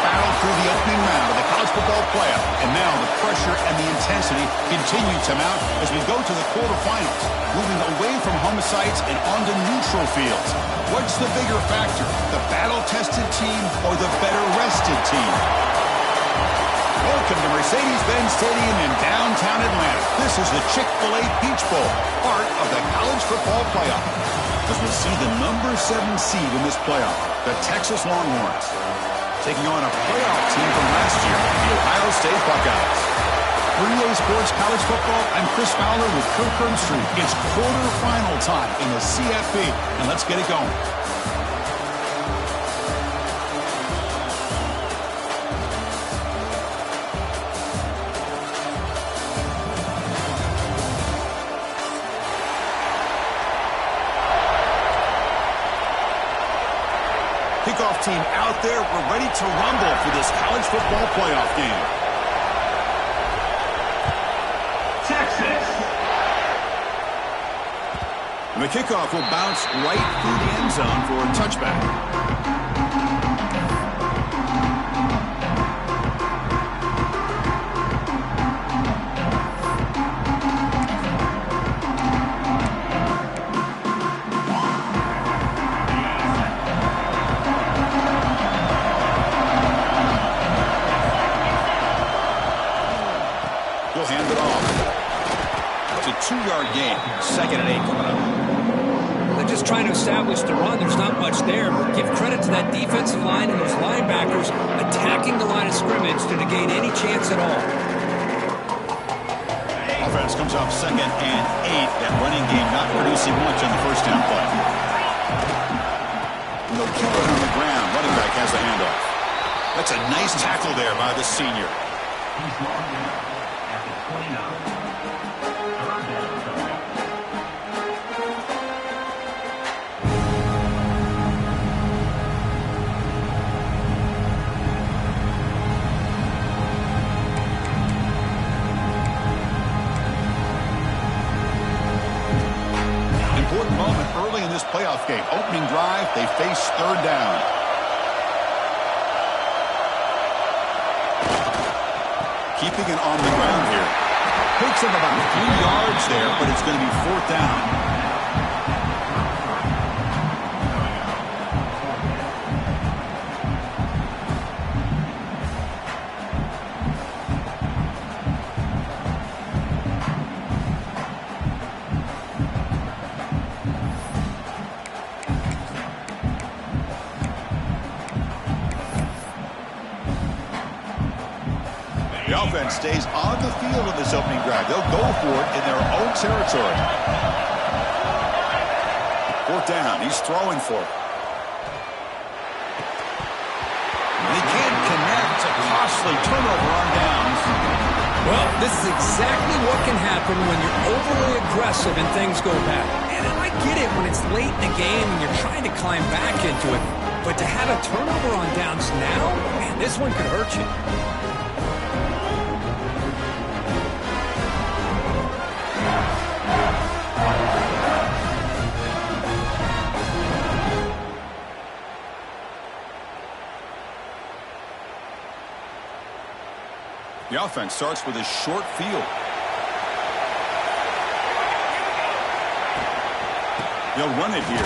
battle through the opening round of the college football playoff. And now the pressure and the intensity continue to mount as we go to the quarterfinals, moving away from home sites and onto neutral fields. What's the bigger factor, the battle-tested team or the better-rested team? Welcome to Mercedes-Benz Stadium in downtown Atlanta. This is the Chick-fil-A Peach Bowl, part of the college football playoff. As we see the number 7 seed in this playoff, the Texas Longhorns, taking on a playoff team from last year, the Ohio State Buckeyes. For EA Sports College Football, I'm Chris Fowler with Kirk Herbstreit. It's quarterfinal time in the CFP, and let's get it going. Kickoff team out there. We're ready to rumble for this college football playoff game. Texas. And the kickoff will bounce right through the end zone for a touchback. Hand it off. It's a 2-yard gain. 2nd and 8 coming up. They're just trying to establish the run. There's not much there, but give credit to that defensive line and those linebackers attacking the line of scrimmage to negate any chance at all. Offense comes off 2nd and 8. That running game not producing much on the first down play. No killer on the ground. Running back has the handoff. That's a nice tackle there by the senior. Important moment early in this playoff game. Opening drive, they face 3rd down. Keeping it on the ground here. Picks up about 3 yards there, but it's going to be 4th down. The offense stays on the field in this opening drive. They'll go for it in their own territory. 4th down. He's throwing for it. And he can't connect. It's a costly turnover on downs. Well, this is exactly what can happen when you're overly aggressive and things go bad. And I get it when it's late in the game and you're trying to climb back into it. But to have a turnover on downs now, man, this one could hurt you. The offense starts with a short field. They'll run it here.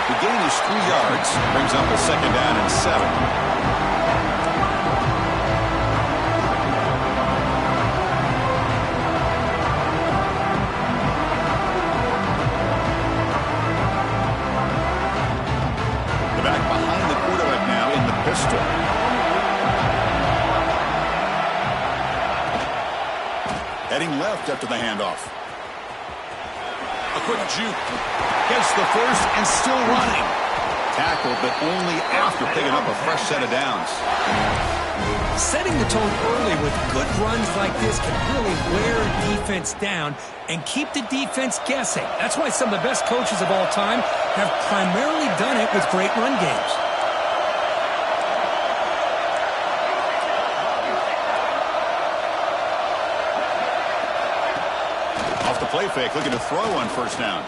The gain is 3 yards. Brings up a 2nd down and 7. The back behind the quarterback now in the pistol. Heading left after the handoff. A quick juke. Gets the first and still running. Tackled, but only after picking up a fresh set of downs. Setting the tone early with good runs like this can really wear a defense down and keep the defense guessing. That's why some of the best coaches of all time have primarily done it with great run games. Play fake, looking to throw on 1st down.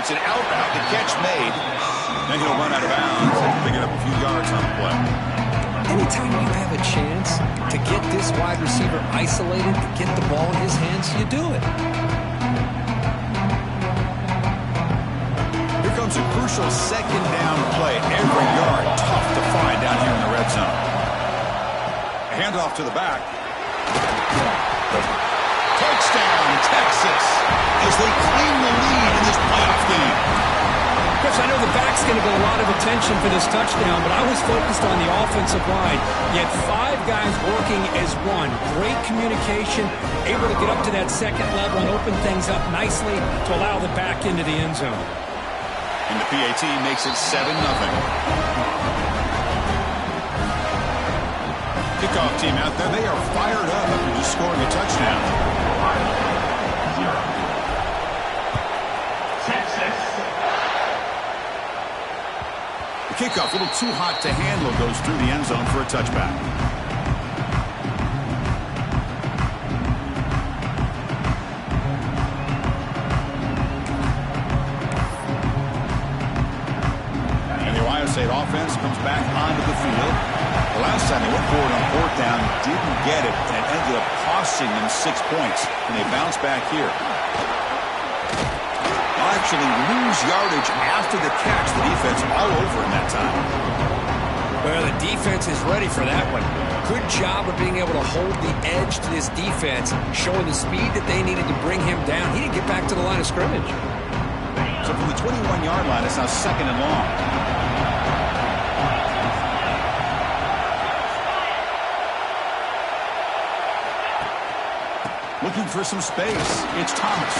It's an out route, the catch made. And he'll run out of bounds and pick it up a few yards on the play. Anytime you have a chance to get this wide receiver isolated, to get the ball in his hands, you do it. Here comes a crucial second down play. Every yard tough to find down here in the red zone. A handoff to the back. Touchdown, Texas, as they claim the lead in this playoff game. Chris, I know the back's going to get a lot of attention for this touchdown, but I was focused on the offensive line. You had 5 guys working as one. Great communication, able to get up to that second level and open things up nicely to allow the back into the end zone. And the PAT makes it 7-0. Kickoff team out there, they are fired up after just scoring a touchdown. Texas. The kickoff, a little too hot to handle, goes through the end zone for a touchback. And the Ohio State offense comes back onto the field. The last time they went forward on 4th down, didn't get it, and it ended up costing them 6 points. And they bounce back here. They'll actually lose yardage after the catch. The defense all over in that time. Well, the defense is ready for that one. Good job of being able to hold the edge to this defense, showing the speed that they needed to bring him down. He didn't get back to the line of scrimmage. So from the 21-yard line, it's now 2nd and long. Looking for some space. It's Thomas.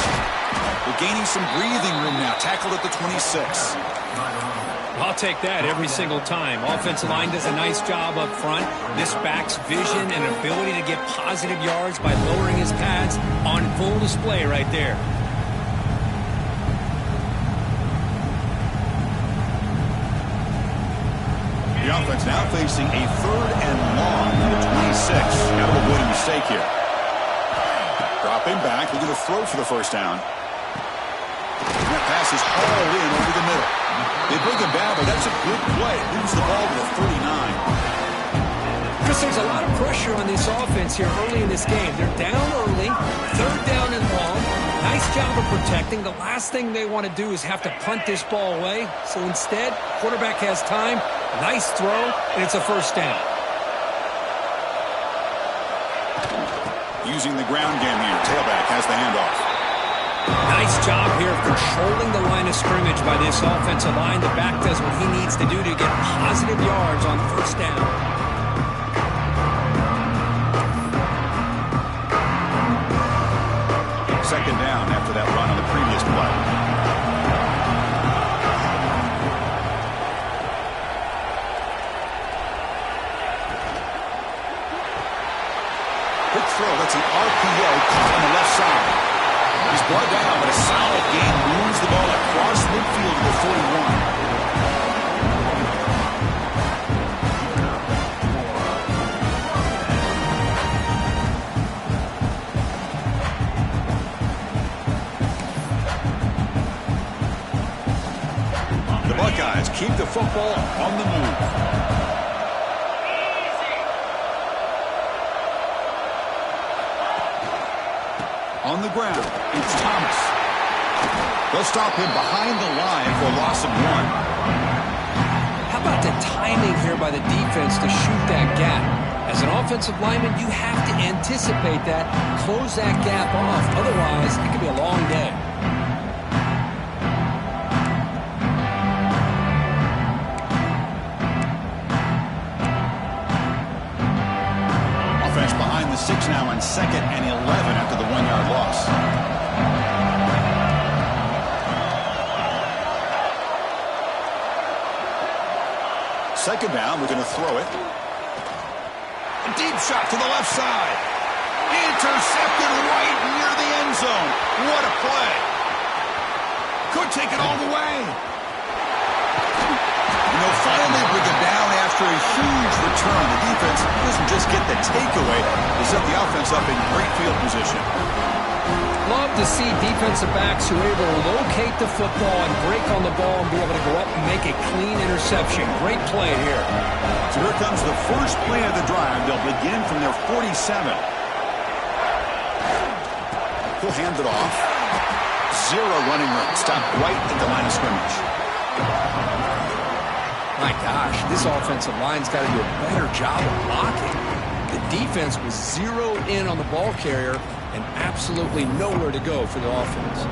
They're gaining some breathing room now. Tackled at the 26. I'll take that every single time. Offensive line does a nice job up front. This back's vision and ability to get positive yards by lowering his pads on full display right there. The offense now facing a 3rd and long to the 26. Got to avoid a mistake here. Dropping back, looking to throw for the first down. And that pass is hauled in over the middle. They bring him down, but that's a good play. Moves the ball to the 39. Chris, there's a lot of pressure on this offense here early in this game. They're down early, 3rd down and long. Nice job of protecting. The last thing they want to do is have to punt this ball away. So instead, quarterback has time, nice throw, and it's a first down. Using the ground game here. Tailback has the handoff. Nice job here of controlling the line of scrimmage by this offensive line. The back does what he needs to do to get positive yards on 1st down. Second down after that run on the previous play. Quick throw. That's an RPO caught on the left side. He's brought down, but a solid gain moves the ball across midfield to the 41. The Buckeyes keep the football on the move. On the ground, it's Thomas. They'll stop him behind the line for a loss of 1. How about the timing here by the defense to shoot that gap? As an offensive lineman, you have to anticipate that, close that gap off. Otherwise, it could be a long day. Offense behind the 6 now on 2nd and 11 after the 1-yard loss. Second down, we're going to throw it. A deep shot to the left side. Intercepted right near the end zone. What a play. Could take it all the way. And they'll finally bring it down after a huge return. The defense doesn't just get the takeaway. They set the offense up in great field position. Love to see defensive backs who are able to locate the football and break on the ball and be able to go up and make a clean interception. Great play here. So here comes the first play of the drive. They'll begin from their 47. He'll hand it off. Zero running room. Stop right at the line of scrimmage. My gosh, this offensive line's got to do a better job of blocking. The defense was zeroed in on the ball carrier and absolutely nowhere to go for the offense.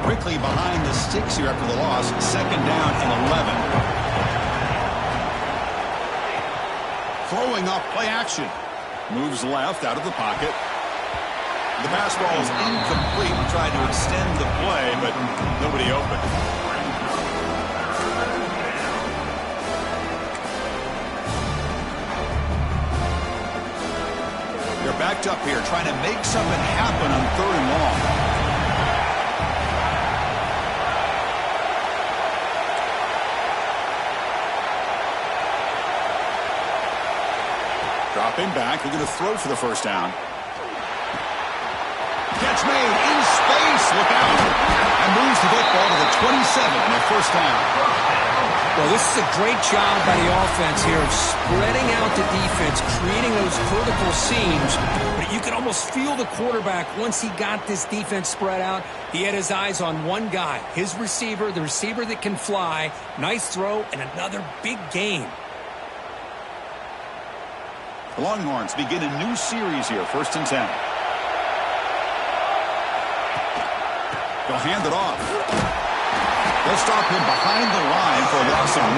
Quickly behind the sticks here after the loss. Second down and 11. Throwing off play action. Moves left out of the pocket. The pass ball is incomplete. Tried to extend the play, but nobody open. They're backed up here, trying to make something happen on 3rd and long. Dropping back, they're going to throw for the first down. Catch made in space. Look out. And moves the football to the 27 and a first down. Well, this is a great job by the offense here of spreading out the defense, creating those vertical seams. But you could almost feel the quarterback once he got this defense spread out. He had his eyes on one guy, his receiver, the receiver that can fly. Nice throw and another big gain. The Longhorns begin a new series here, 1st and 10. They'll hand it off. They'll stop him behind the line for a loss of 1.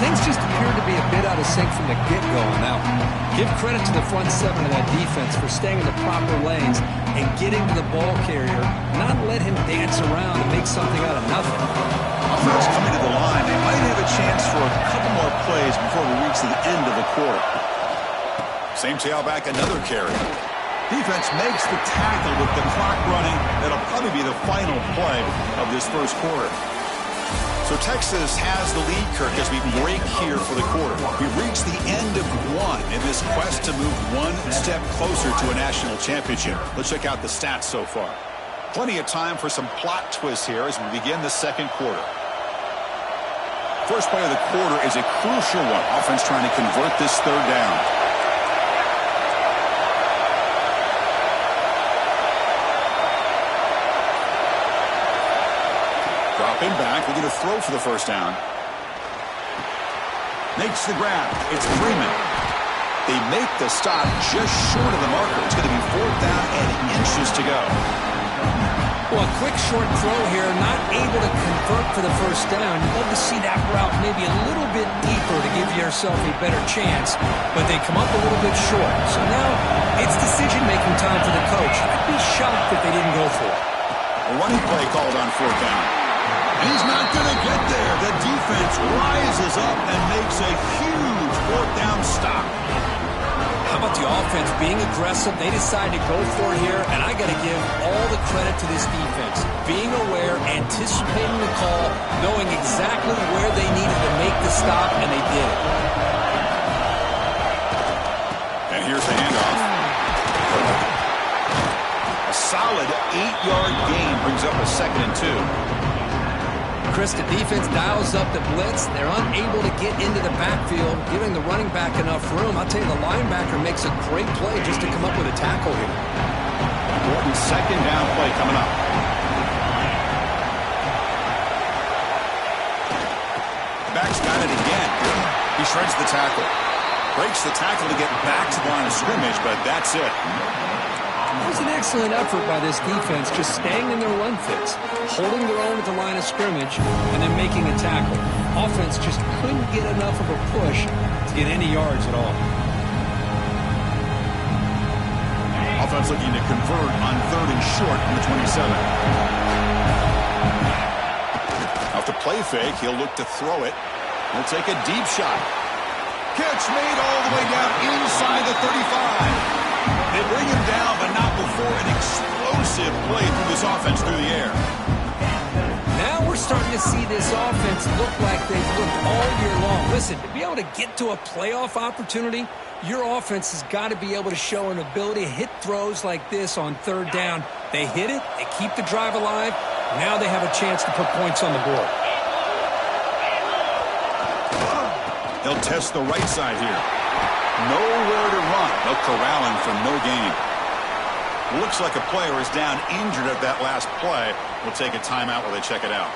Things just appeared to be a bit out of sync from the get-go on that one. Give credit to the front 7 of that defense for staying in the proper lanes and getting to the ball carrier, not let him dance around and make something out of nothing. Offense coming to the line. They might have a chance for a couple more plays before we reach the end of the quarter. Same tailback, another carry. Defense makes the tackle with the clock running. That'll probably be the final play of this first quarter. So Texas has the lead, Kirk, as we break here for the quarter. We've reached the end of 1 in this quest to move one step closer to a national championship. Let's check out the stats so far. Plenty of time for some plot twists here as we begin the second quarter. First play of the quarter is a crucial one. Offense trying to convert this 3rd down. Dropping back, we're going to throw for the first down. Makes the grab. It's Freeman. They make the stop just short of the marker. It's going to be 4th down and inches to go. Well, a quick short throw here, not able to convert for the first down. You'd love to see that route maybe a little bit deeper to give yourself a better chance, but they come up a little bit short. So now it's decision-making time for the coach. I'd be shocked if they didn't go for it. A running play called on 4th down. He's not going to get there. The defense rises up and makes a huge 4th down stop. How about the offense being aggressive? They decide to go for it here, and I got to give all the credit to this defense. Being aware, anticipating the call, knowing exactly where they needed to make the stop, and they did it. And here's the handoff. A solid 8-yard gain brings up a 2nd and 2. Chris, the defense dials up the blitz. They're unable to get into the backfield, giving the running back enough room. I'll tell you, the linebacker makes a great play just to come up with a tackle here. Important 2nd down play coming up. Back's got it again. He shreds the tackle. Breaks the tackle to get back to the line of scrimmage, but that's it. It was an excellent effort by this defense, just staying in their run fits, holding their own at the line of scrimmage, and then making a tackle. Offense just couldn't get enough of a push to get any yards at all. Offense looking to convert on 3rd and short from the 27. Off the play fake, he'll look to throw it. He'll take a deep shot. Catch made all the way down inside the 35. They bring him down, but not before an explosive play through this offense through the air. Now we're starting to see this offense look like they've looked all year long. Listen, to be able to get to a playoff opportunity, your offense has got to be able to show an ability to hit throws like this on third down. They hit it, they keep the drive alive. Now they have a chance to put points on the board. They'll test the right side here. Nowhere to run. They'll corral him for no gain. Looks like a player is down injured at that last play. We'll take a timeout while they check it out.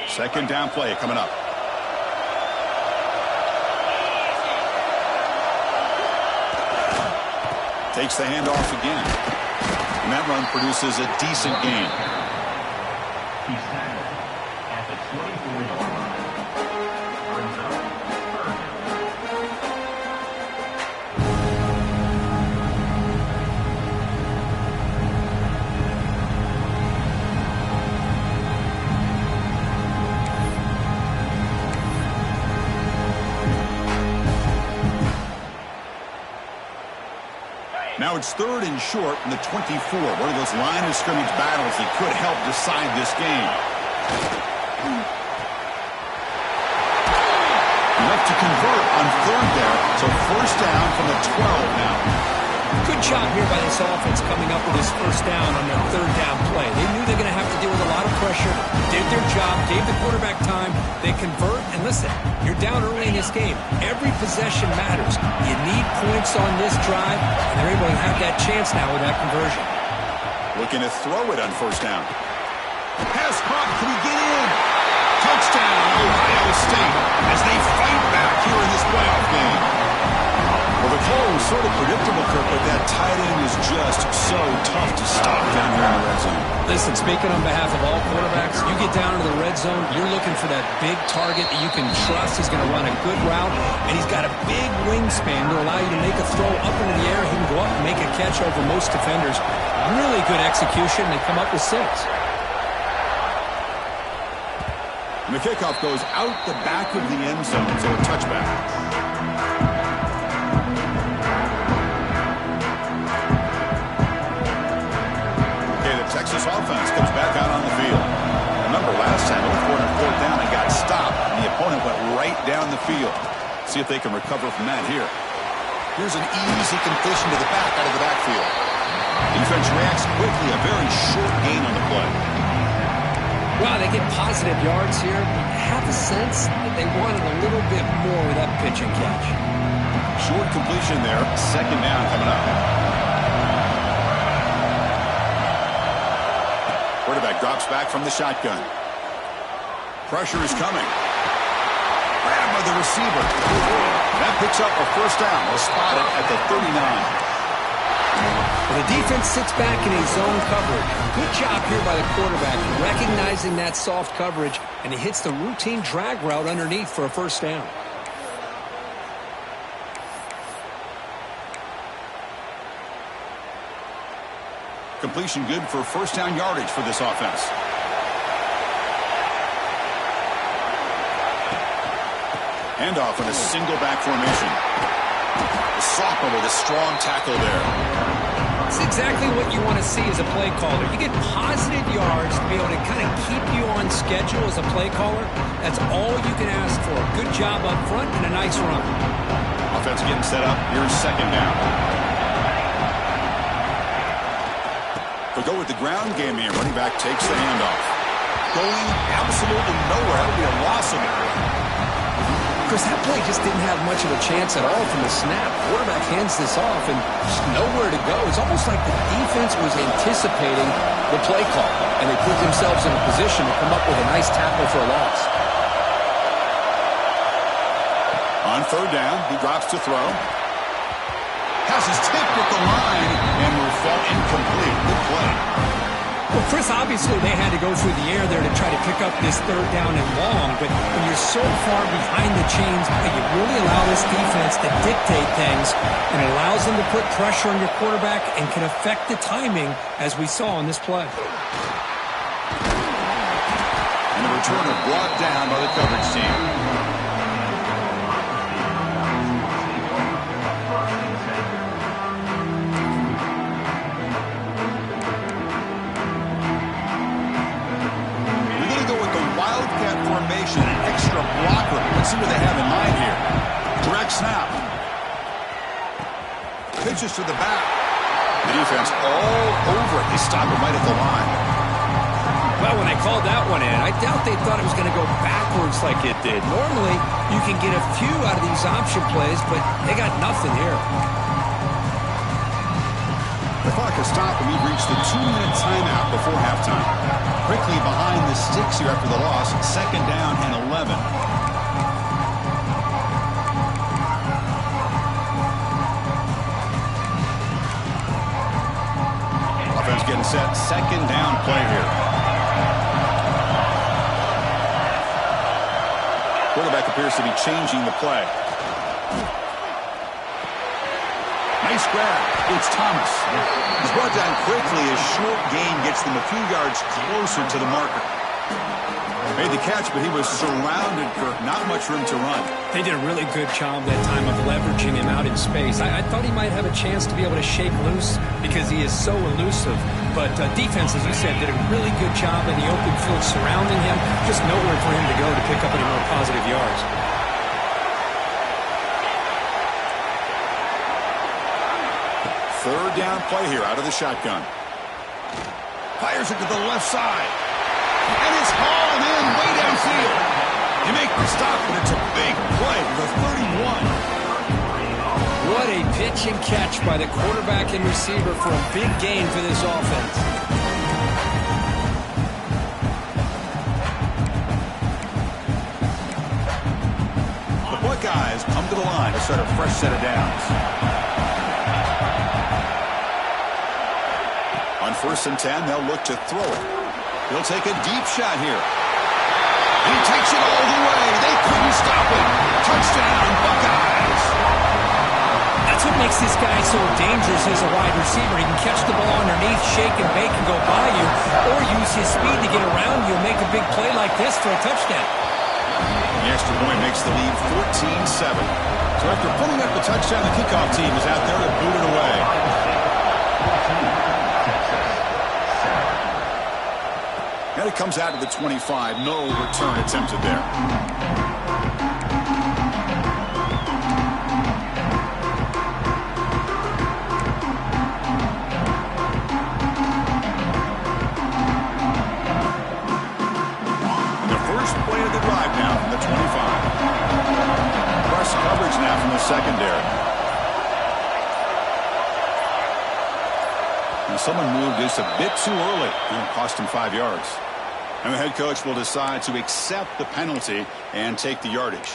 Second down play coming up. Takes the handoff again. And that run produces a decent gain. He's tackled at the 24-yard line. Brings up third down. Now it's third and short in the 24. One of those line of scrimmage battles that could help decide this game. Enough to convert on third there. So first down from the 12 now. Good job here by this offense coming up with this first down on their third down play. They knew they're going to have to deal with a lot of pressure, did their job, gave the quarterback time. They convert, and listen, you're down early in this game. Every possession matters. You need points on this drive, and they're able to have that chance now with that conversion. Looking to throw it on first down. Pass caught. Can he get in? Touchdown, Ohio State, as they fight back here in this playoff game. Well, the call was sort of predictable, Kirk, but that tight end is just so tough to stop down here in the red zone. Listen, speaking on behalf of all quarterbacks, you get down into the red zone, you're looking for that big target that you can trust is going to run a good route, and he's got a big wingspan to allow you to make a throw up into the air. He can go up and make a catch over most defenders. Really good execution. They come up with 6. And the kickoff goes out the back of the end zone, so a touchback. Texas offense comes back out on the field. Remember last time, it was fourth down and got stopped, and the opponent went right down the field. See if they can recover from that here. Here's an easy completion to the back out of the backfield. Defense reacts quickly, a very short gain on the play. Wow, they get positive yards here. I have a sense that they wanted a little bit more with that pitch and catch. Short completion there, second down coming up. Quarterback drops back from the shotgun. Pressure is coming. Grabbed by the receiver. That picks up a first down. They'll spot it at the 39. Well, the defense sits back in a zone coverage. Good job here by the quarterback, recognizing that soft coverage, and he hits the routine drag route underneath for a first down. Completion good for first down yardage for this offense. Handoff in a single back formation. The sophomore with a strong tackle there. It's exactly what you want to see as a play caller. You get positive yards to be able to kind of keep you on schedule as a play caller. That's all you can ask for. Good job up front and a nice run. Offense getting set up. Here's second down. They'll go with the ground game here. Running back takes the handoff. Going absolutely nowhere. That'll be a loss of it. Chris, that play just didn't have much of a chance at all from the snap. Quarterback hands this off and just nowhere to go. It's almost like the defense was anticipating the play call, and they put themselves in a position to come up with a nice tackle for a loss. On third down, he drops to throw. Pass is tipped at the line and will fall incomplete. Good play. Well, Chris, obviously they had to go through the air there to try to pick up this third down and long, but when you're so far behind the chains, you really allow this defense to dictate things, and it allows them to put pressure on your quarterback and can affect the timing, as we saw on this play. And the returner brought down by the coverage team. pitches to the back. The defense all over it. They stop it right at the line. Well, when they called that one in, I doubt they thought it was going to go backwards like it did. Normally, you can get a few out of these option plays, but they got nothing here. The clock has stopped, and we've reached the 2-minute timeout before halftime. Quickly behind the sticks here after the loss, 2nd down and 11. Offense getting set, 2nd down play here. Quarterback appears to be changing the play. Nice grab. It's Thomas. He's brought down quickly. A short gain gets them a few yards closer to the marker. Made the catch, but he was surrounded for not much room to run. They did a really good job that time of leveraging him out in space. I thought he might have a chance to be able to shake loose because he is so elusive. But defense, as you said, did a really good job in the open field surrounding him. Just nowhere for him to go to pick up any more positive yards. 3rd down play here out of the shotgun. Fires it to the left side. And it's hauled in way downfield. They make the stop, and it's a big play to the 31. What a pitch and catch by the quarterback and receiver for a big gain for this offense. The Buckeyes come to the line to start a fresh set of downs. On 1st and 10, they'll look to throw it. He'll take a deep shot here. He takes it all the way. They couldn't stop it. Touchdown, Buckeyes. That's what makes this guy so dangerous as a wide receiver. He can catch the ball underneath, shake and bake and go by you, or use his speed to get around you and make a big play like this for a touchdown. The extra point makes the lead 14-7. So after pulling up the touchdown, the kickoff team is out there to boot it away. And it comes out to the 25. No return attempted there. And the first play of the drive now from the 25. Press coverage now from the secondary. And someone moved just a bit too early, and it cost him 5 yards. And the head coach will decide to accept the penalty and take the yardage.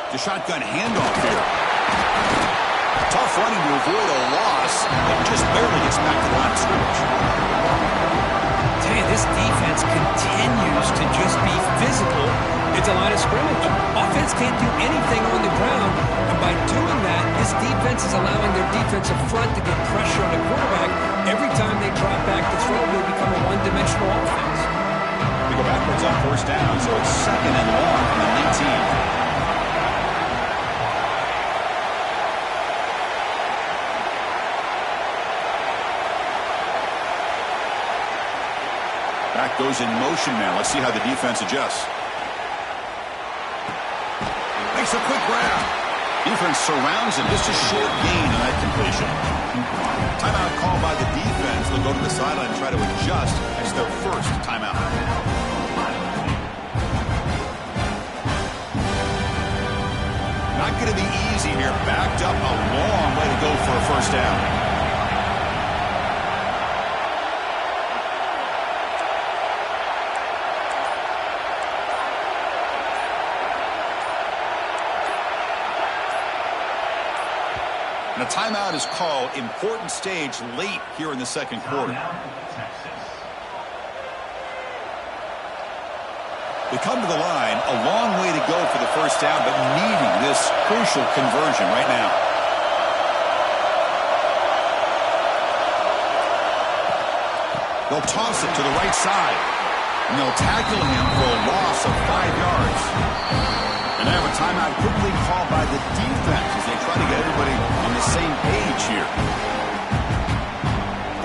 The shotgun handoff here. Tough running to avoid a loss, and just barely gets back to the line of scrimmage. Tell you, this defense continues to just be physical at the line of scrimmage. Offense can't do anything on the ground, and by doing that, this defense is allowing their defensive front to get pressure on the quarterback. Every time they drop back to throw, they become a one-dimensional offense. They go backwards on 1st down, so it's 2nd and long from the 19. Back goes in motion now. Let's see how the defense adjusts. Makes a quick grab. Defense surrounds him. Just a short gain on that completion. Timeout called by the defense. They'll go to the sideline and try to adjust. It's their first timeout. Not going to be easy here. Backed up a long way to go for a 1st down. And a timeout is called. Important stage late here in the 2nd quarter. They come to the line, a long way to go for the 1st down, but needing this crucial conversion right now. They'll toss it to the right side, and they'll tackle him for a loss of 5 yards. And now a timeout quickly called by the defense as they try to get everybody on the same page here.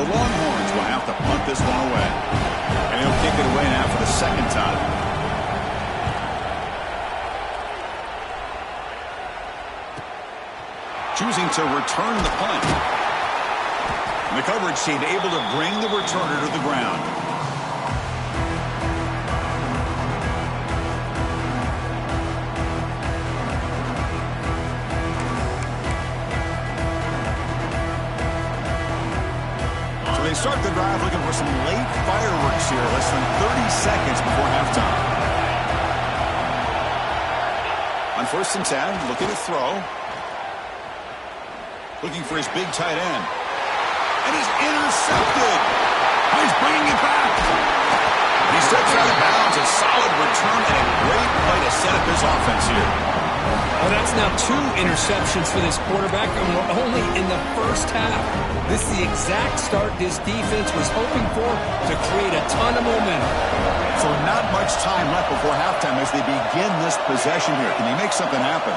The Longhorns will have to punt this one away. And he'll kick it away now for the second time. Choosing to return the punt. And the coverage team able to bring the returner to the ground. So they start the drive looking for some late fireworks here, less than 30 seconds before halftime. On 1st and 10, looking to throw. Looking for his big tight end. And he's intercepted. He's bringing it back. He steps out of bounds. A solid return and a great play to set up his offense here. Well, that's now 2 interceptions for this quarterback, and we're only in the first half. This is the exact start this defense was hoping for to create a ton of momentum. So not much time left before halftime as they begin this possession here. Can he make something happen?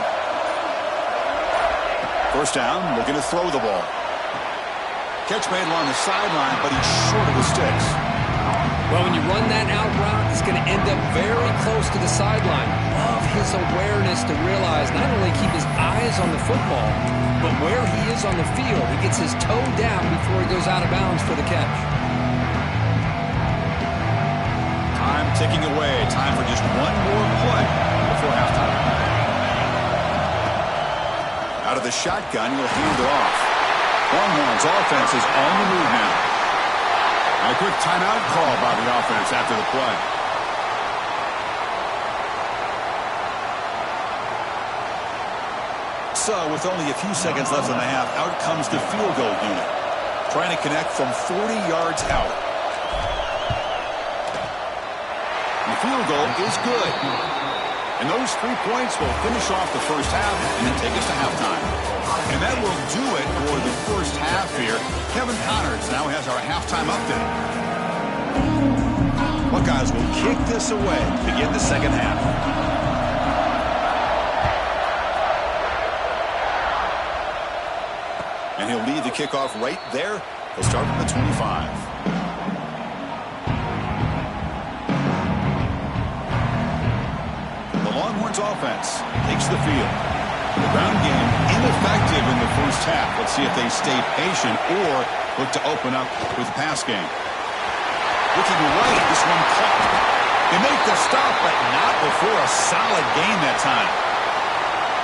First down, looking to throw the ball. Catch made along the sideline, but he's short of the sticks. Well, when you run that out route, he's going to end up very close to the sideline. Love his awareness to realize not only keep his eyes on the football, but where he is on the field. He gets his toe down before he goes out of bounds for the catch. Time ticking away. Time for just one more play before halftime. Out of the shotgun, he'll hand it off. Longhorns offense is on the move now. A quick timeout call by the offense after the play. So, with only a few seconds left in the half, out comes the field goal unit. Trying to connect from 40 yards out. The field goal is good. And those 3 points will finish off the first half and then take us to halftime. And that will do it for the first half here. Kevin Connerts now has our halftime update. Buckeyes will kick this away to begin the second half. And he'll lead the kickoff right there. He'll start from the 25. Longhorns offense takes the field. The ground game ineffective in the first half. Let's see if they stay patient or look to open up with the pass game. Looking right, this one caught. They make the stop, but not before a solid gain that time.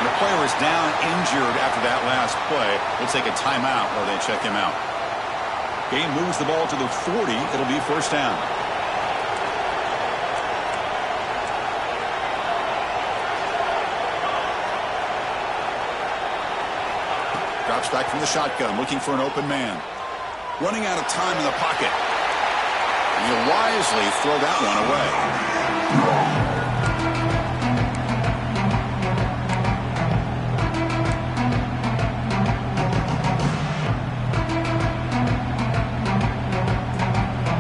And the player is down injured after that last play. We'll take a timeout while they check him out. Game moves the ball to the 40. It'll be first down. Drops back from the shotgun, looking for an open man. Running out of time in the pocket. And he'll wisely throw that one away.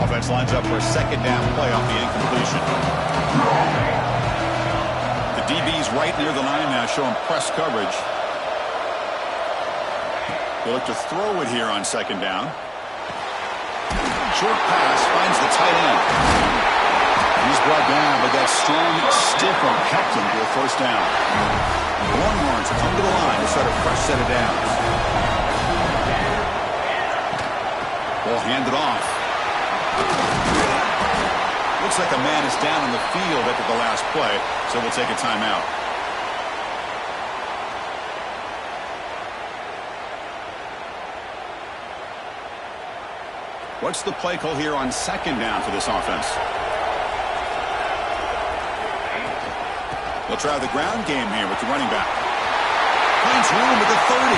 Offense lines up for a second down play off the incompletion. The DB's right near the line now, showing press coverage. They look to throw it here on second down. Short pass finds the tight end. He's brought down, but that strong stiff arm helped him to a first down. The Longhorns will come to the line to start a fresh set of downs. Ball handed off. Looks like a man is down on the field after the last play, so we'll take a timeout. What's the play call here on second down for this offense? They'll try the ground game here with the running back. Finds room at the 30.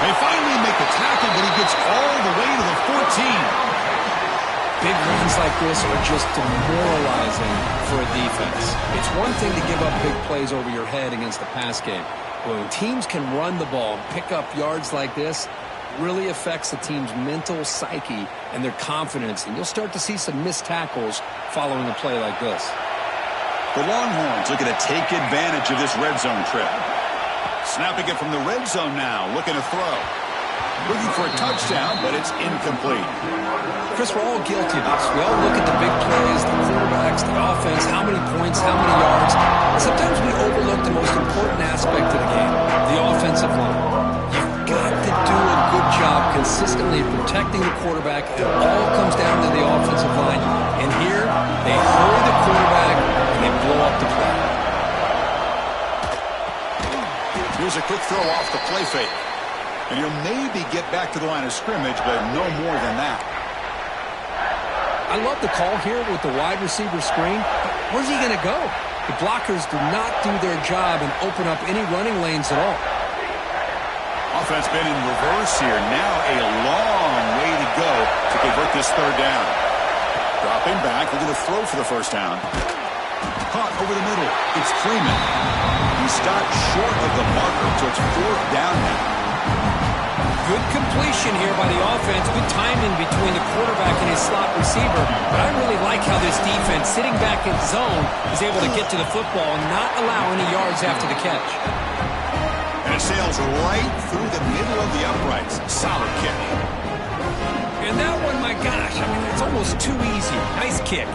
They finally make the tackle, but he gets all the way to the 14. Big runs like this are just demoralizing for a defense. It's one thing to give up big plays over your head against the pass game. But when teams can run the ball and pick up yards like this, really affects the team's mental psyche and their confidence, and you'll start to see some missed tackles following a play like this. The Longhorns looking to take advantage of this red zone trip. Snapping it from the red zone now, looking to throw. Looking for a touchdown, but it's incomplete. Chris, we're all guilty of this. We all look at the big plays, the quarterbacks, the offense, how many points, how many yards. Sometimes we overlook the most important aspect of the game, the offensive line. You've got to do a good job consistently protecting the quarterback. It all comes down to the offensive line. And here, they hurry the quarterback and they blow up the play. Here's a quick throw off the play fake. And he'll maybe get back to the line of scrimmage, but no more than that. I love the call here with the wide receiver screen. Where's he going to go? The blockers do not do their job and open up any running lanes at all. Offense been in reverse here. Now a long way to go to convert this third down. Dropping back, looking to throw for the first down. Caught over the middle. It's Freeman. He stopped short of the marker, so it's fourth down now. Good completion here by the offense. Good timing between the quarterback and his slot receiver. But I really like how this defense, sitting back in zone, is able to get to the football and not allow any yards after the catch. And it sails right through the middle of the uprights. Solid kick. And that one, my gosh, I mean, it's almost too easy. Nice kick.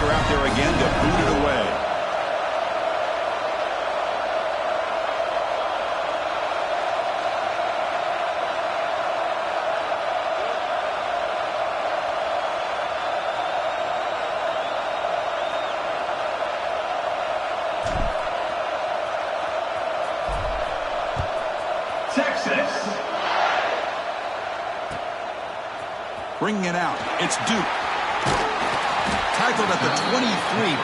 Out there again to boot it away. Texas. Bringing it out. It's Duke. Tackled at the 23,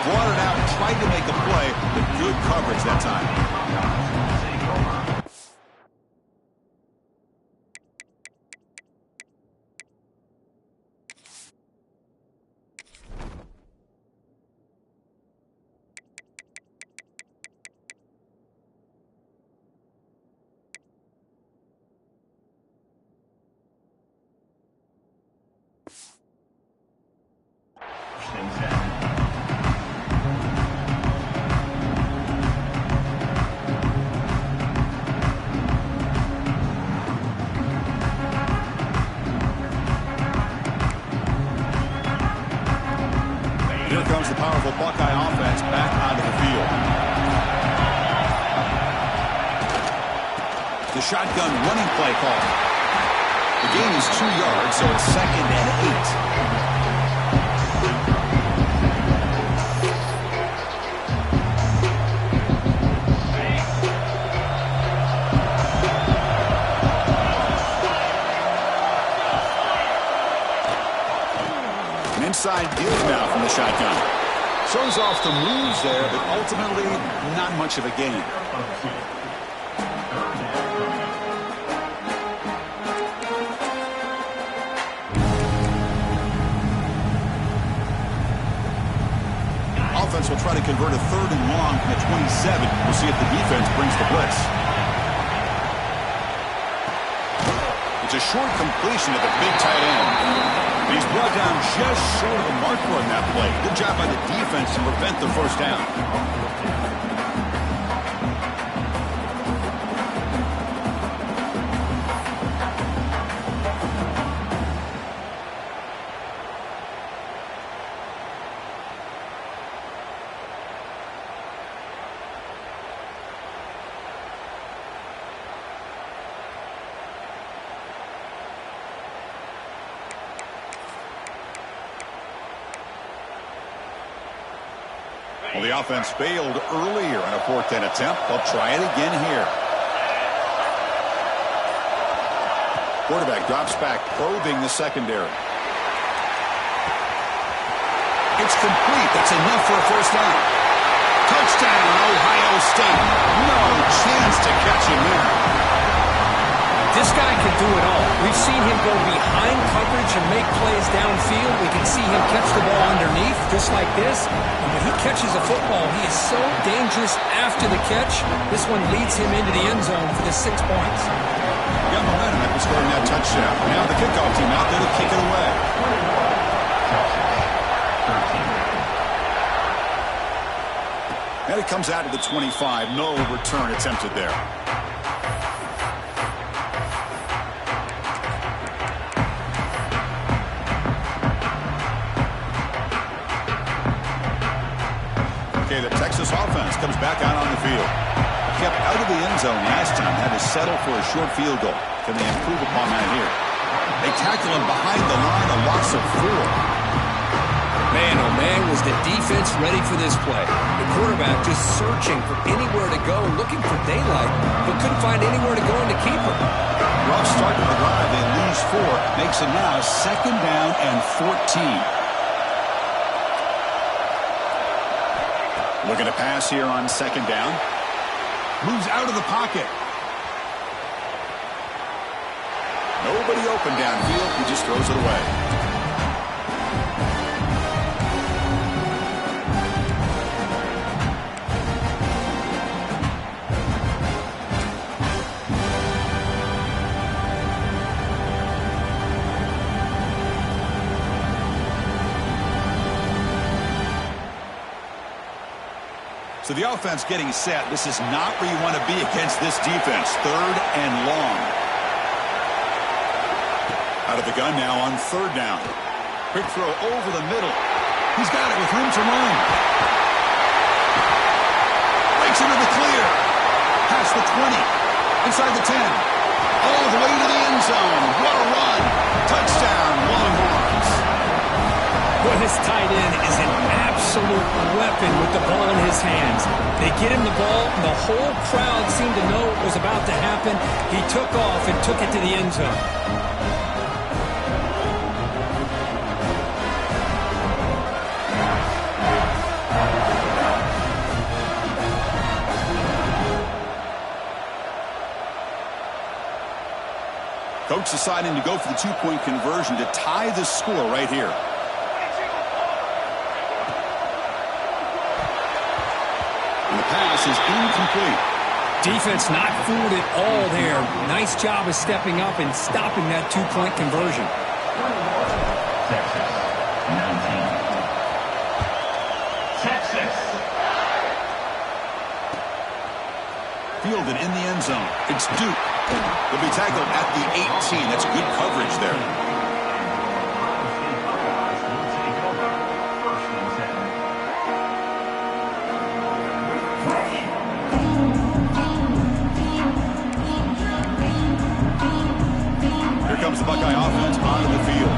brought it out, tried to make a play, but good coverage that time. Here comes the powerful Buckeye offense back onto the field. The shotgun running play call. The gain is 2 yards, so it's 2nd and 8. Inside deal now from the shotgun. Shows off the moves there, but ultimately not much of a gain. Offense will try to convert a 3rd and long from the 27. We'll see if the defense brings the blitz. It's a short completion to the big tight end. He's brought down just short of the marker on that play. Good job by the defense to prevent the first down. Well, the offense failed earlier in a 4th and attempt. They'll try it again here. Quarterback drops back, probing the secondary. It's complete. That's enough for a first down. Touchdown, Ohio State. No chance to catch him there. This guy can do it all. We've seen him go behind coverage and make plays downfield. We can see him catch the ball underneath, just like this. And when he catches a football, he is so dangerous after the catch. This one leads him into the end zone for the 6 points. Got momentum after scoring that touchdown. Now the kickoff team out there to kick it away. And it comes out to the 25. No return attempted there. Okay, the Texas offense comes back out on the field. Kept out of the end zone last time, had to settle for a short field goal. Can they improve upon that here? They tackle him behind the line, a loss of 4. Man, oh man, was the defense ready for this play. The quarterback just searching for anywhere to go, looking for daylight, but couldn't find anywhere to go in to keep him. Rough start to the drive, they lose 4. Makes it now 2nd down and 14. Looking to pass here on 2nd down. Moves out of the pocket. Nobody open downfield. He just throws it away. So the offense getting set. This is not where you want to be against this defense. 3rd and long. Out of the gun now on 3rd down. Quick throw over the middle. He's got it with room to run. Breaks into the clear. Past the 20. Inside the 10. All the way to the end zone. What a run. Touchdown, Longhorns. Well, this tight end is an absolute weapon with the ball in his hands. They get him the ball, and the whole crowd seemed to know what was about to happen. He took off and took it to the end zone. Coach deciding to go for the 2-point conversion to tie the score right here. And the pass is incomplete. Defense not fooled at all there. Nice job of stepping up and stopping that 2-point conversion. Texas, 19. Texas. Fielded in the end zone. It's Duke. He'll be tackled at the 18. That's good coverage there. Here comes the Buckeye offense onto the field.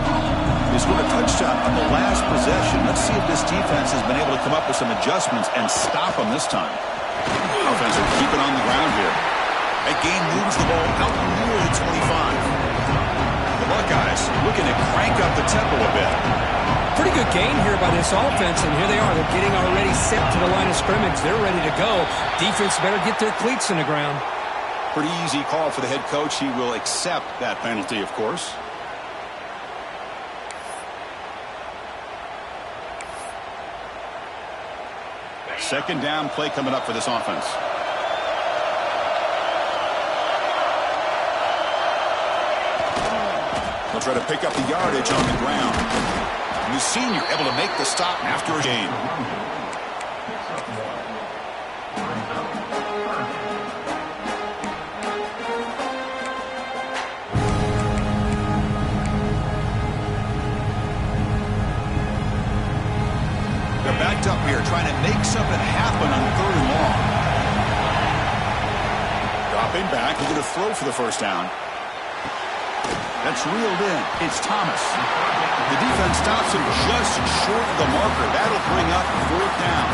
They scored a touchdown on the last possession. Let's see if this defense has been able to come up with some adjustments and stop them this time. Offense will keep it on the ground here. That gain moves the ball out near the 25. The Buckeyes looking to crank up the tempo a bit. Pretty good gain here by this offense, and here they are. They're getting already set to the line of scrimmage. They're ready to go. Defense better get their cleats in the ground. Pretty easy call for the head coach. He will accept that penalty, of course. Second down play coming up for this offense. They'll try to pick up the yardage on the ground. And the senior able to make the stop after a gain. They're backed up here trying to make something happen on 3rd and long. Dropping back, looking to throw for the first down. That's reeled in. It's Thomas. The defense stops him just short of the marker. That'll bring up 4th down.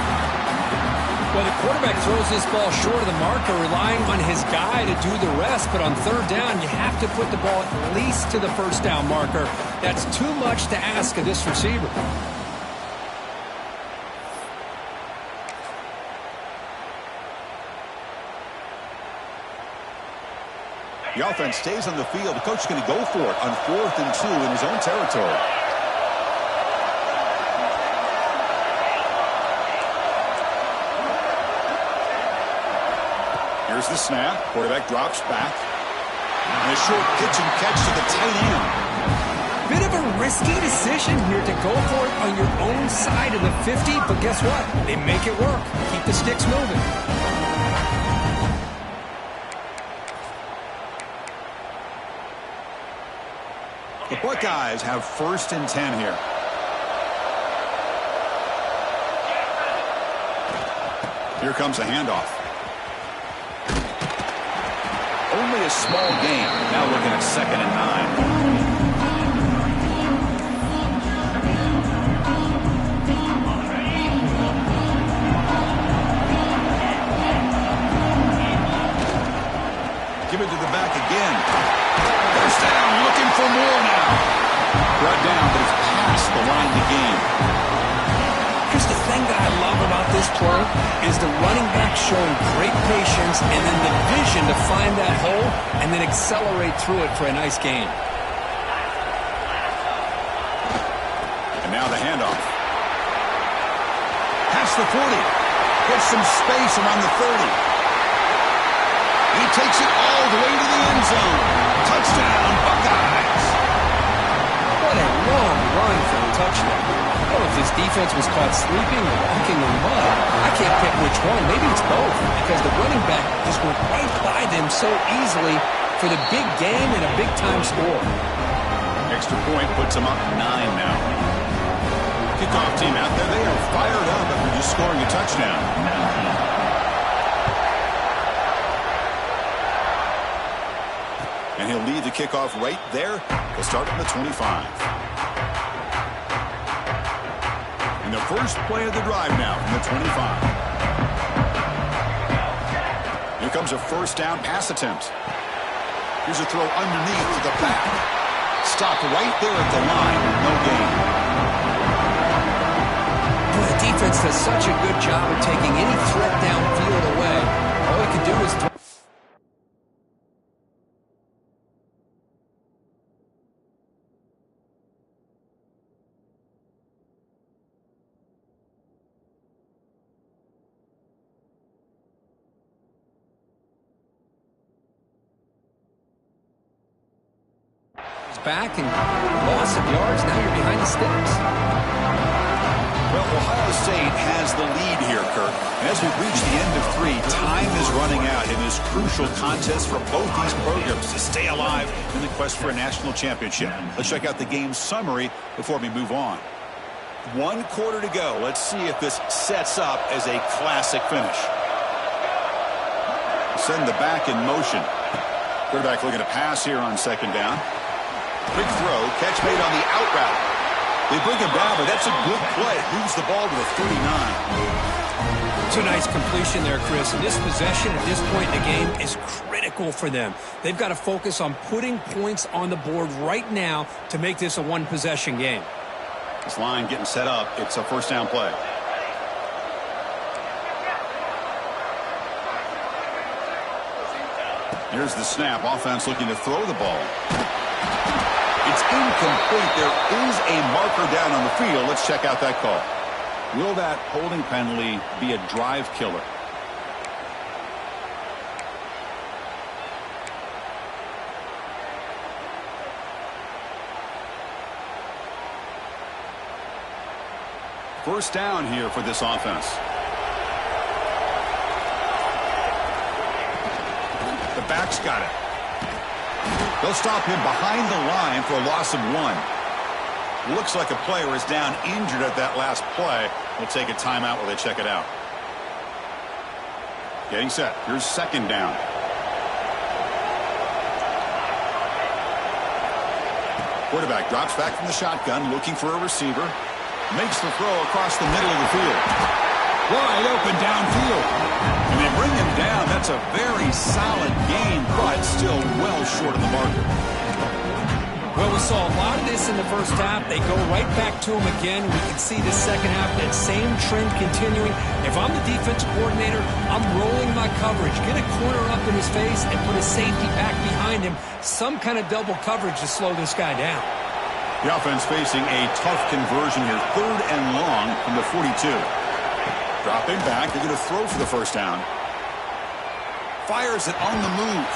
Well, the quarterback throws this ball short of the marker, relying on his guy to do the rest. But on 3rd down, you have to put the ball at least to the first down marker. That's too much to ask of this receiver. The offense stays on the field. The coach is going to go for it on 4th and 2 in his own territory. Here's the snap. Quarterback drops back. And a short pitch and catch to the tight end. Bit of a risky decision here to go for it on your own side of the 50, but guess what? They make it work. Keep the sticks moving. The Buckeyes have 1st and 10 here. Here comes a handoff. Only a small gain. Now looking at 2nd and 9. Give it to the back again. First down, looking for more now. Brought down, but it's past the line to gain. Here's the thing that I love about this play is the running back showing great patience and then the vision to find that hole and then accelerate through it for a nice gain. And now the handoff. Past the 40. Gets some space around the 30. He takes it all the way to the end zone. Touchdown, Buckeyes. What a long run for a touchdown. I don't know if this defense was caught sleeping or walking in mud. I can't pick which one. Maybe it's both because the running back just went right by them so easily for the big game and a big-time score. Extra point puts them up 9 now. Kickoff team out there. They are fired up after just scoring a touchdown. And he'll lead the kickoff right there. He'll start from the 25. And the first play of the drive now from the 25. Here comes a 1st down pass attempt. Here's a throw underneath to the back. Stopped right there at the line. No gain. Well, the defense does such a good job of taking any threat downfield away. All he can do is throw. Back and loss of yards. Now you're behind the sticks. Well, Ohio State has the lead here, Kirk. And as we reach the end of 3, time is running out in this crucial contest for both these programs to stay alive in the quest for a national championship. Let's check out the game summary before we move on. 1 quarter to go. Let's see if this sets up as a classic finish. Send the back in motion. Quarterback looking to pass here on 2nd down. Big throw, catch made on the out route. They bring him down, but that's a good play. Moves the ball to the 39. It's a nice completion there, Chris. And this possession at this point in the game is critical for them. They've got to focus on putting points on the board right now to make this a 1-possession game. This line getting set up. It's a 1st down play. Here's the snap. Offense looking to throw the ball. It's incomplete. There is a marker down on the field. Let's check out that call. Will that holding penalty be a drive killer? First down here for this offense. The back's got it. They'll stop him behind the line for a loss of 1. Looks like a player is down injured at that last play. We'll take a timeout while they check it out. Getting set. Here's 2nd down. Quarterback drops back from the shotgun, looking for a receiver. Makes the throw across the middle of the field. Wide open downfield. And they bring him down. That's a very solid gain, but still well short of the marker. Well, we saw a lot of this in the first half. They go right back to him again. We can see the second half, that same trend continuing. If I'm the defensive coordinator, I'm rolling my coverage. Get a corner up in his face and put a safety back behind him. Some kind of double coverage to slow this guy down. The offense facing a tough conversion here. 3rd and long from the 42. Dropping back. They're going to throw for the 1st down. Fires it on the move.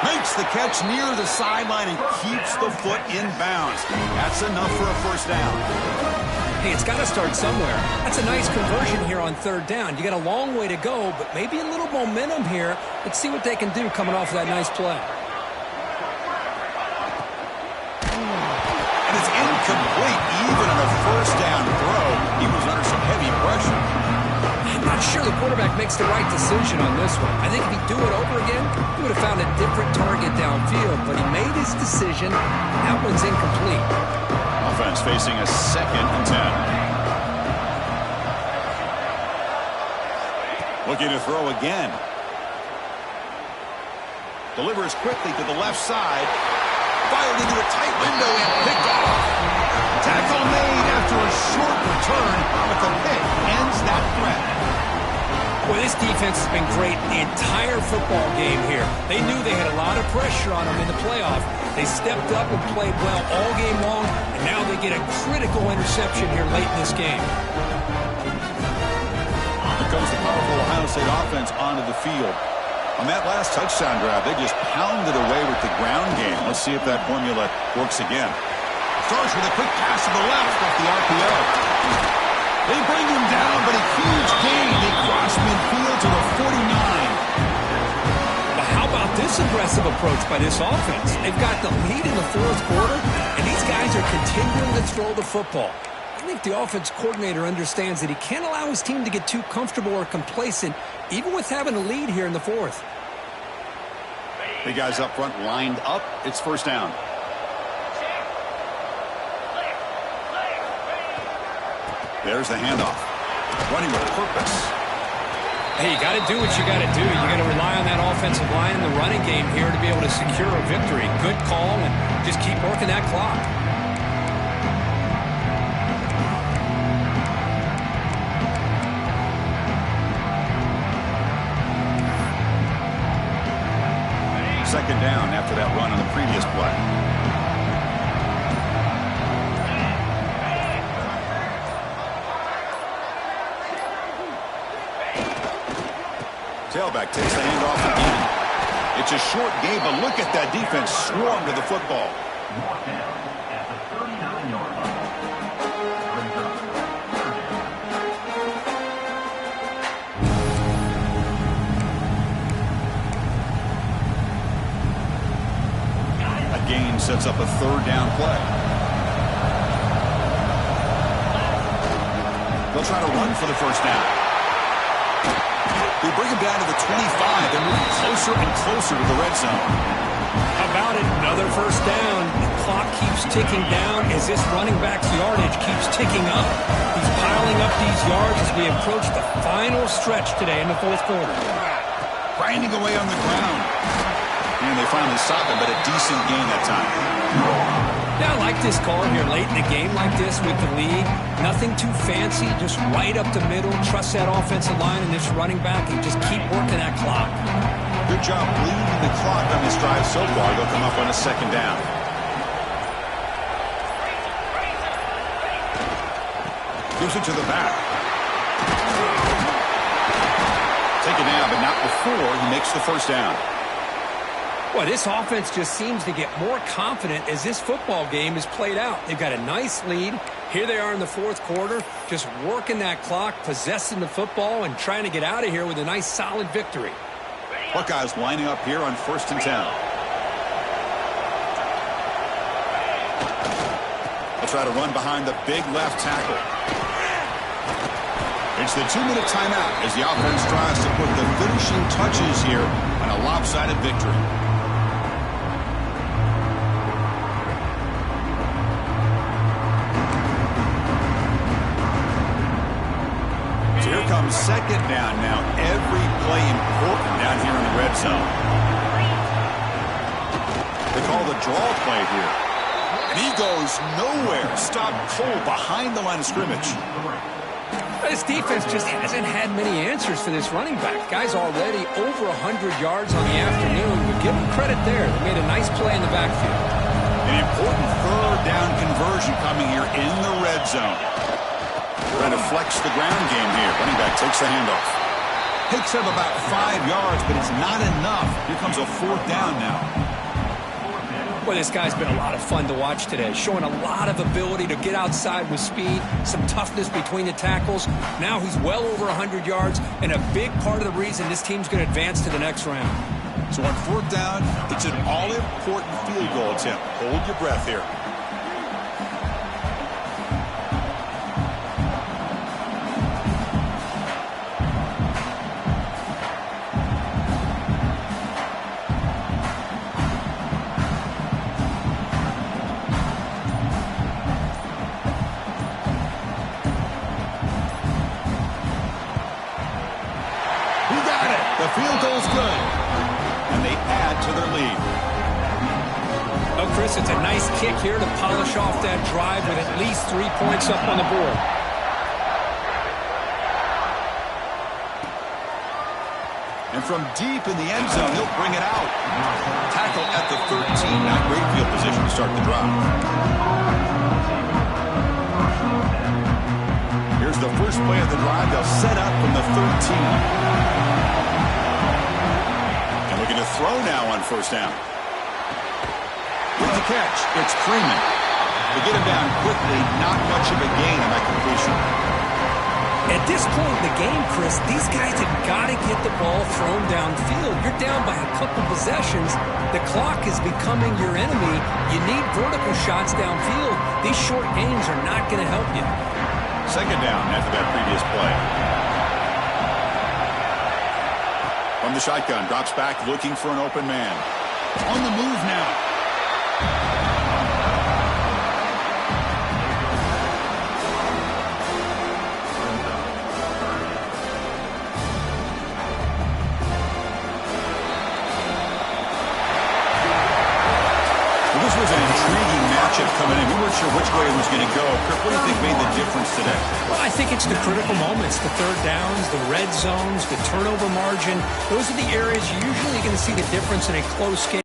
Makes the catch near the sideline and keeps the foot in bounds. That's enough for a first down. Hey, it's got to start somewhere. That's a nice conversion here on third down. You got a long way to go, but maybe a little momentum here. Let's see what they can do coming off of that nice play. And it's incomplete even on a first down throw. He was under some heavy pressure. I'm not sure the quarterback makes the right decision on this one. I think if he'd do it over again, he would have found a different target downfield, but he made his decision. That one's incomplete. Offense facing a 2nd and 10. Looking to throw again. Delivers quickly to the left side. Fired into a tight window and picked off. Tackle made after a short return, but the pick ends that threat. Boy, this defense has been great the entire football game here. They knew they had a lot of pressure on them in the playoff. They stepped up and played well all game long, and now they get a critical interception here late in this game. Here comes the powerful Ohio State offense onto the field. On that last touchdown drive, they just pounded away with the ground game. Let's see if that formula works again. Starts with a quick pass to the left off the RPO. They bring him down, but a huge gain. They cross midfield to the 49. But how about this aggressive approach by this offense? They've got the lead in the fourth quarter, and these guys are continuing to throw the football. I think the offense coordinator understands that he can't allow his team to get too comfortable or complacent, even with having a lead here in the fourth. The guys up front lined up. It's first down. There's the handoff. Running with purpose. Hey, you got to do what you got to do. You got to rely on that offensive line in the running game here to be able to secure a victory. Good call, and just keep working that clock. Second down after that run on the previous play. Tailback takes the handoff again. It's a short game, but look at that defense swarm to the football. Mark down at the 39-yard line. Brings up third down. A gain sets up a third down play. They'll try to run for the first down. They bring him down to the 25 and move closer and closer to the red zone. How about it? Another first down. The clock keeps ticking down as this running back's yardage keeps ticking up. He's piling up these yards as we approach the final stretch today in the fourth quarter. Grinding away on the ground. And they finally stop him, but a decent gain that time. Now, I like this call here late in the game like this with the lead. Nothing too fancy, just right up the middle. Trust that offensive line and this running back and just keep working that clock. Good job bleeding the clock on this drive so far. They'll come up on a second down. Gives it to the back. Taken down, but not before he makes the first down. Well, this offense just seems to get more confident as this football game is played out. They've got a nice lead. Here they are in the fourth quarter, just working that clock, possessing the football, and trying to get out of here with a nice, solid victory. Buckeyes lining up here on 1st and 10. They'll try to run behind the big left tackle. It's the 2-minute timeout as the offense tries to put the finishing touches here on a lopsided victory. Here comes second down now. Every play important down here in the red zone. They call the draw play here. And he goes nowhere. Stopped cold behind the line of scrimmage. This defense just hasn't had many answers for this running back. Guy's already over 100 yards on the afternoon, but give him credit there. They made a nice play in the backfield. An important third down conversion coming here in the red zone. Trying to flex the ground game here. Running back takes the handoff. Takes up about 5 yards, but it's not enough. Here comes a 4th down now. Well, this guy's been a lot of fun to watch today, showing a lot of ability to get outside with speed, some toughness between the tackles. Now he's well over 100 yards, and a big part of the reason this team's going to advance to the next round. So on 4th down, it's an all-important field goal attempt. Hold your breath here. The field goal's good, and they add to their lead. Oh, Chris, it's a nice kick here to polish off that drive with at least 3 points up on the board. And from deep in the end zone, he'll bring it out. Tackle at the 13. Not great field position to start the drive. Here's the first play of the drive. They'll set up from the 13. Looking to throw now on 1st down. With the catch, it's Freeman. They get him down quickly, not much of a gain on that completion. At this point in the game, Chris, these guys have got to get the ball thrown downfield. You're down by a couple possessions. The clock is becoming your enemy. You need vertical shots downfield. These short gains are not going to help you. 2nd down after that previous play. From the shotgun, drops back looking for an open man. On the move now. This was an intriguing matchup coming in. We weren't sure which way it was going to go. Kirk, what do you think made the difference today? Well, I think it's the critical moments, the 3rd downs, the red zones, the turnover margin. Those are the areas you're usually going to see the difference in a close game.